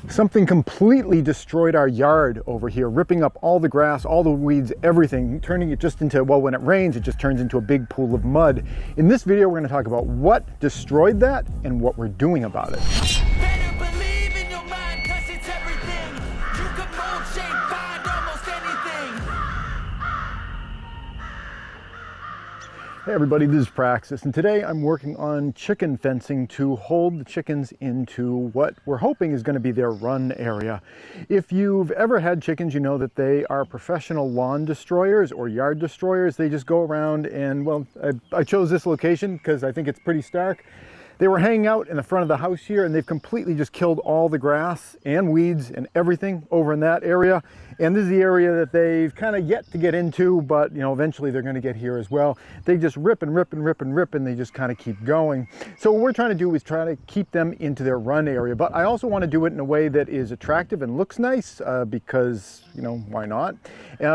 Something completely destroyed our yard over here, ripping up all the grass, all the weeds, everything, turning it just into, well, when it rains, it just turns into a big pool of mud. In this video, we're going to talk about what destroyed that and what we're doing about it. Hey everybody, this is Praxis, and today I'm working on chicken fencing to hold the chickens into what we're hoping is going to be their run area. If you've ever had chickens, you know that they are professional lawn destroyers or yard destroyers. They just go around and, well, I chose this location because I think it's pretty stark. They were hanging out in the front of the house here, and they've completely just killed all the grass and weeds and everything over in that area. And this is the area that they've kind of yet to get into, but you know, eventually they're going to get here as well. They just rip and rip and rip and rip, and they just kind of keep going. So what we're trying to do is try to keep them into their run area, but I also want to do it in a way that is attractive and looks nice because, you know, why not?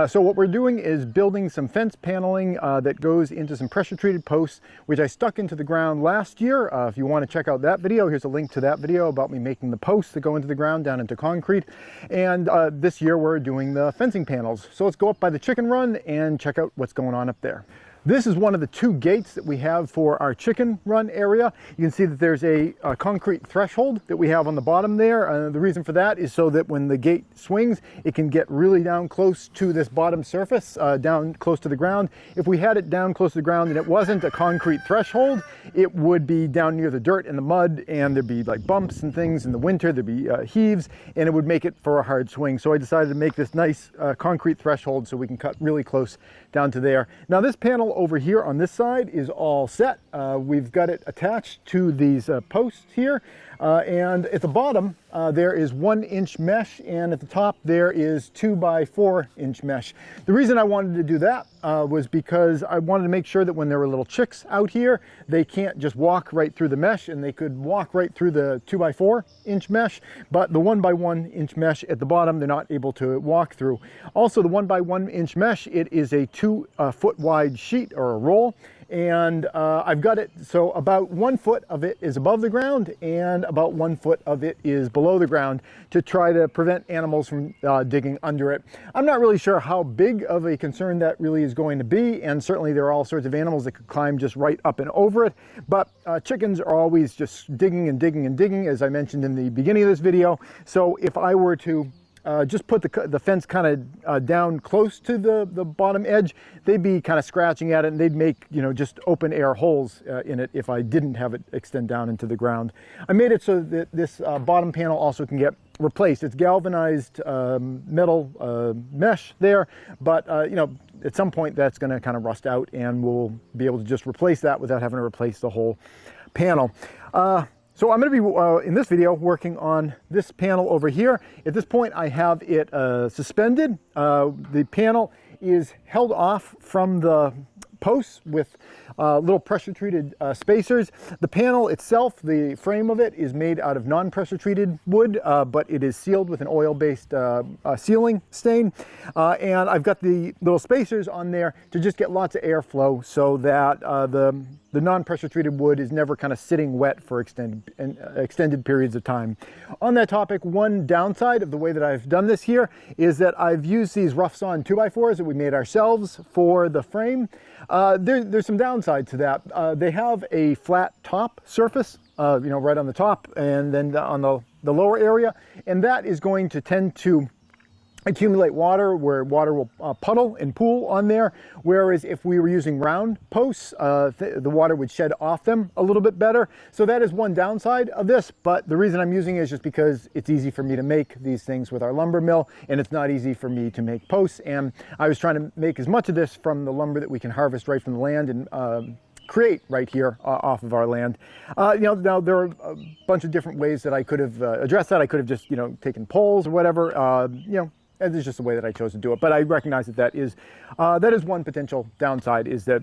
So what we're doing is building some fence paneling that goes into some pressure treated posts, which I stuck into the ground last year. If you want to check out that video, here's a link to that video about me making the posts that go into the ground down into concrete. And this year we're doing the fencing panels. So let's go up by the chicken run and check out what's going on up there. This is one of the two gates that we have for our chicken run area. You can see that there's a concrete threshold that we have on the bottom there. The reason for that is so that when the gate swings, it can get really down close to this bottom surface, down close to the ground. If we had it down close to the ground and it wasn't a concrete threshold, it would be down near the dirt and the mud, and there'd be like bumps and things in the winter, there'd be heaves, and it would make it for a hard swing. So I decided to make this nice concrete threshold so we can cut really close down to there. Now this panel over here on this side is all set. We've got it attached to these posts here, and at the bottom there is 1-inch mesh, and at the top there is 2 by 4-inch mesh. The reason I wanted to do that was because I wanted to make sure that when there were little chicks out here, they can't just walk right through the mesh, and they could walk right through the 2 by 4-inch mesh, but the 1 by 1-inch mesh at the bottom they're not able to walk through. Also, the 1 by 1-inch mesh, it is a 2-foot wide sheet or a roll, and I've got it so about 1 foot of it is above the ground and about 1 foot of it is below the ground to try to prevent animals from digging under it. I'm not really sure how big of a concern that really is going to be, and certainly there are all sorts of animals that could climb just right up and over it, but chickens are always just digging and digging and digging, as I mentioned in the beginning of this video. So if I were to just put the fence kind of down close to the bottom edge, they'd be kind of scratching at it, and they'd make, you know, just open air holes in it if I didn't have it extend down into the ground. I made it so that this bottom panel also can get replaced. It's galvanized metal mesh there, but you know, at some point that's going to kind of rust out, and we'll be able to just replace that without having to replace the whole panel. So I'm going to be, in this video, working on this panel over here. At this point, I have it suspended. The panel is held off from the posts with little pressure treated spacers. The panel itself, the frame of it, is made out of non-pressure treated wood, but it is sealed with an oil-based sealing stain. And I've got the little spacers on there to just get lots of airflow so that the non-pressure treated wood is never kind of sitting wet for extended periods of time. On that topic, one downside of the way that I've done this here is that I've used these rough sawn 2x4s that we made ourselves for the frame. There's some downside to that. They have a flat top surface, you know, right on the top, and then on the lower area, and that is going to tend to accumulate water, where water will puddle and pool on there, whereas if we were using round posts, the water would shed off them a little bit better. So that is one downside of this, but the reason I'm using it is just because it's easy for me to make these things with our lumber mill, and it's not easy for me to make posts, and I was trying to make as much of this from the lumber that we can harvest right from the land and create right here off of our land. You know, now there are a bunch of different ways that I could have addressed that. I could have just, you know, taken poles or whatever, you know. This is just the way that I chose to do it, but I recognize that that is one potential downside, is that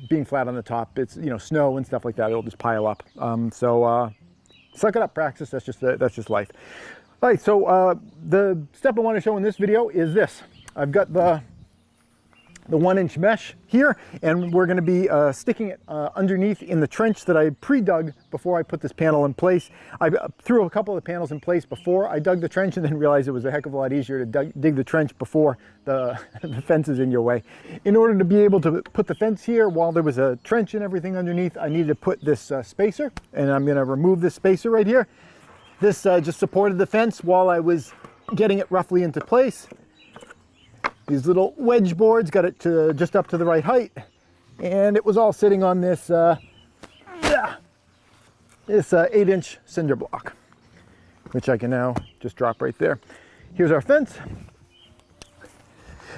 being flat on the top, it's, you know, snow and stuff like that, it'll just pile up. So suck it up, Praxis. That's just life. All right, so the step I want to show in this video is this. I've got the the 1-inch mesh here, and we're going to be sticking it underneath in the trench that I pre-dug before I put this panel in place. I threw a couple of the panels in place before I dug the trench, and then realized it was a heck of a lot easier to dig the trench before the, the fence is in your way. In order to be able to put the fence here while there was a trench and everything underneath, I needed to put this spacer, and I'm going to remove this spacer right here. This just supported the fence while I was getting it roughly into place. These little wedge boards got it to just up to the right height, and it was all sitting on this 8-inch cinder block, which I can now just drop right there. Here's our fence.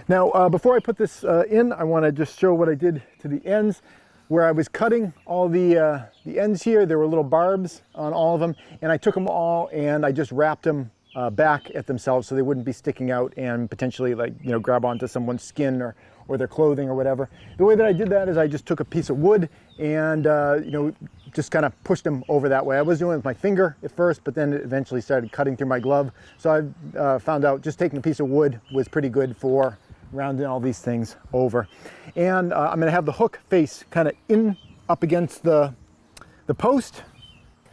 Now, before I put this in, I want to just show what I did to the ends. Where I was cutting all the ends here, there were little barbs on all of them, and I took them all and I just wrapped them back at themselves so they wouldn't be sticking out and potentially, like, you know, grab onto someone's skin or their clothing or whatever. The way that I did that is I just took a piece of wood and you know, just kind of pushed them over that way. I was doing it with my finger at first, but then it eventually started cutting through my glove. So I found out just taking a piece of wood was pretty good for rounding all these things over. And I'm going to have the hook face kind of in up against the post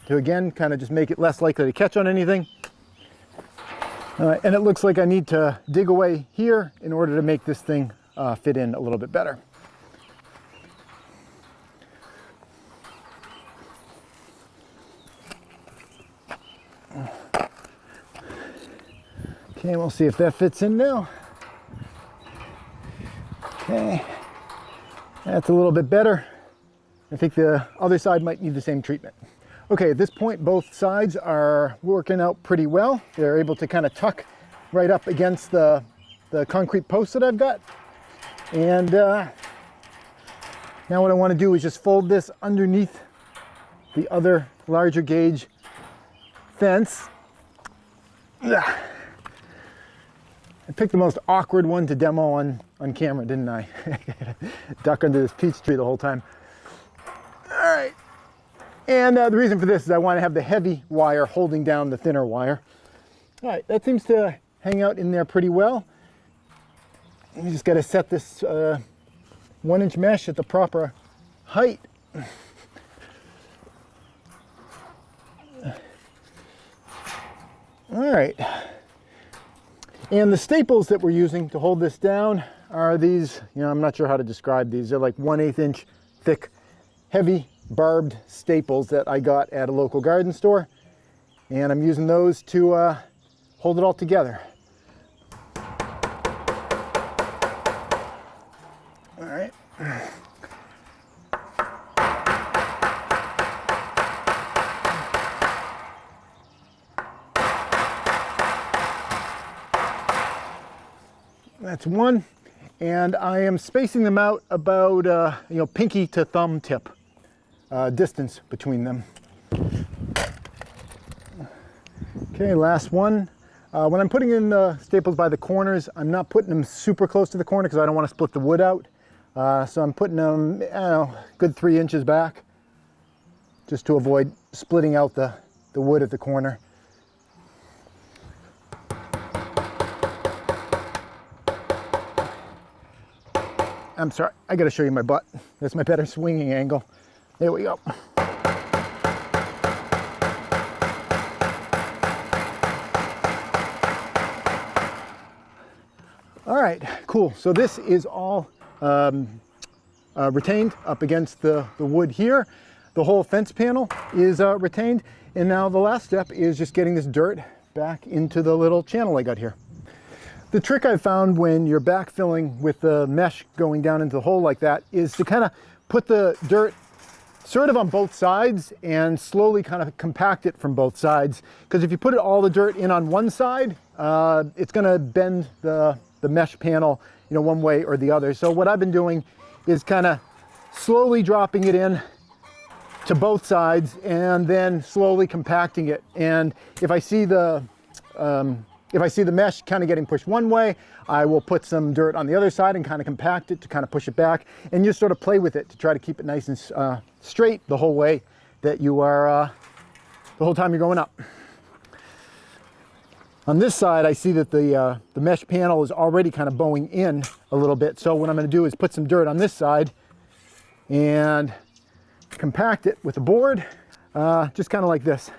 to, again, kind of just make it less likely to catch on anything. And it looks like I need to dig away here in order to make this thing fit in a little bit better. Okay, we'll see if that fits in now. Okay, that's a little bit better. I think the other side might need the same treatment. Okay, at this point, both sides are working out pretty well. They're able to kind of tuck right up against the concrete post that I've got. And now what I want to do is just fold this underneath the other larger gauge fence. I picked the most awkward one to demo on camera, didn't I? Duck under this peach tree the whole time. All right. And the reason for this is I want to have the heavy wire holding down the thinner wire. All right, that seems to hang out in there pretty well. You just got to set this 1-inch mesh at the proper height. All right. And the staples that we're using to hold this down are these, you know, I'm not sure how to describe these. They're like 1/8 inch thick, heavy barbed staples that I got at a local garden store. And I'm using those to hold it all together. All right. That's one, and I am spacing them out about you know, pinky to thumb tip distance between them. Okay, last one. When I'm putting in the staples by the corners, I'm not putting them super close to the corner because I don't want to split the wood out. So I'm putting them, I don't know, good 3 inches back, just to avoid splitting out the wood at the corner. I'm sorry, I gotta show you my butt. That's my better swinging angle. There we go. All right, cool. So this is all retained up against the wood here. The whole fence panel is retained. And now the last step is just getting this dirt back into the little channel I got here. The trick I've found when you're backfilling with the mesh going down into the hole like that is to kind of put the dirt sort of on both sides and slowly kind of compact it from both sides. Because if you put all the dirt in on one side, it's going to bend the mesh panel, you know, one way or the other. So what I've been doing is kind of slowly dropping it in to both sides and then slowly compacting it. And if I see the mesh kind of getting pushed one way, I will put some dirt on the other side and kind of compact it to kind of push it back, and just sort of play with it to try to keep it nice and straight the whole way that you are, the whole time you're going up. On this side, I see that the mesh panel is already kind of bowing in a little bit. So what I'm going to do is put some dirt on this side and compact it with a board, just kind of like this,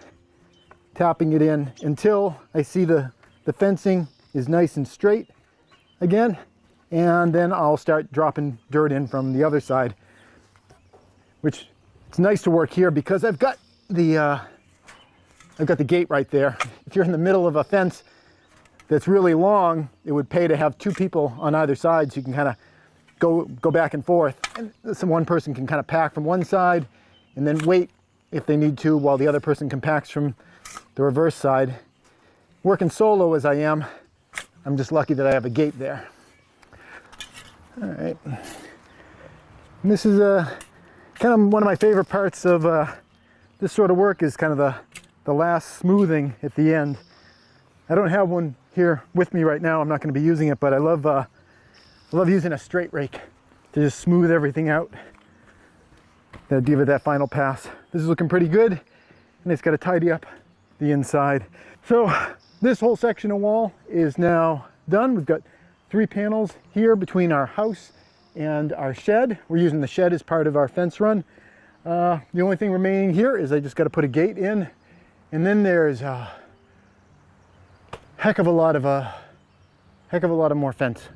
tapping it in until I see the fencing is nice and straight again, and then I'll start dropping dirt in from the other side, which it's nice to work here because I've got the gate right there. If you're in the middle of a fence that's really long, it would pay to have two people on either side so you can kind of go back and forth. And so one person can kind of pack from one side and then wait if they need to while the other person compacts from the reverse side. Working solo as I am, I'm just lucky that I have a gate there. All right. And this is kind of one of my favorite parts of this sort of work is kind of the last smoothing at the end. I don't have one here with me right now. I'm not going to be using it, but I love using a straight rake to just smooth everything out. Then give it that final pass. This is looking pretty good, and it's got to tidy up the inside. So this whole section of wall is now done. We've got 3 panels here between our house and our shed. We're using the shed as part of our fence run. The only thing remaining here is I just got to put a gate in, and then there's a heck of a lot of more fence.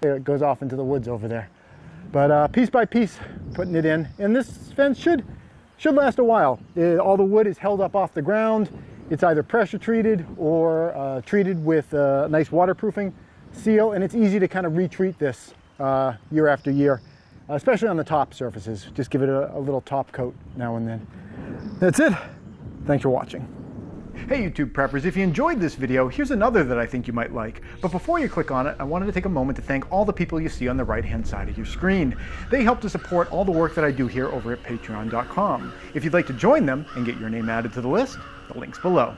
It goes off into the woods over there. But piece by piece, putting it in, and this fence should last a while. All the wood is held up off the ground. It's either pressure treated or treated with a nice waterproofing seal, and it's easy to kind of retreat this year after year, especially on the top surfaces. Just give it a little top coat now and then. That's it. Thanks for watching. Hey YouTube preppers, if you enjoyed this video, here's another that I think you might like. But before you click on it, I wanted to take a moment to thank all the people you see on the right-hand side of your screen. They help to support all the work that I do here over at patreon.com. If you'd like to join them and get your name added to the list, the link's below.